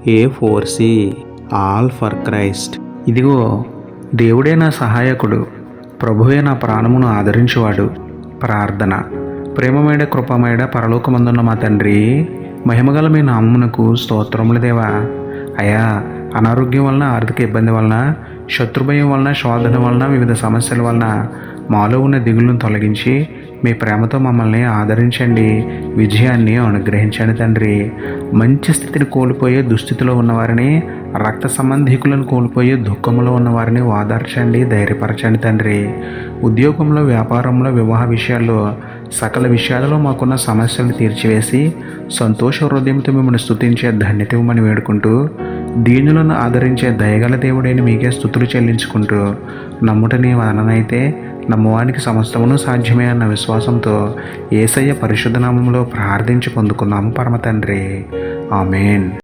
A4C all for Christ. ఇదిగో దేవుడే నా సహాయకుడు, ప్రభువే నా ప్రాణమును ఆదరించువాడు. ప్రార్థన. ప్రేమమేడ కృపమేడ పరలోకమందున్న మా తండ్రి, మహిమగల మీ నామమునకు స్తోత్రములు దేవా. అయా, అనారోగ్యం వలన, ఆర్థిక ఇబ్బంది వలన, శత్రుభయం వలన, శోధన వలన, వివిధ సమస్యల వలన మాలో ఉన్న దిగులను తొలగించి మీ ప్రేమతో మమ్మల్ని ఆదరించండి, విజయాన్ని అనుగ్రహించండి తండ్రి. మంచి స్థితిని కోల్పోయే దుస్థితిలో ఉన్నవారిని, రక్త సంబంధికులను కోల్పోయే దుఃఖంలో ఉన్నవారిని ఓదార్చండి, ధైర్యపరచండి తండ్రి. ఉద్యోగంలో, వ్యాపారంలో, వివాహ విషయాల్లో, సకల విషయాలలో మాకున్న సమస్యలు తీర్చివేసి సంతోష హృదయంతో మిమ్మల్ని స్తుతించే ధన్యత ఇవ్వమని వేడుకుంటూ, దీనులను ఆదరించే దయగల దేవుడైన మీకే స్తుతులు చెల్లించుకుంటూ, నమ్ముట నీ వలనైతే నమ్మవానికి సమస్తమును సాధ్యమే అన్న విశ్వాసంతో యేసయ్య పరిశుద్ధ నామములో ప్రార్థించి పొందుకున్నాము పరమ తండ్రి. ఆమేన్.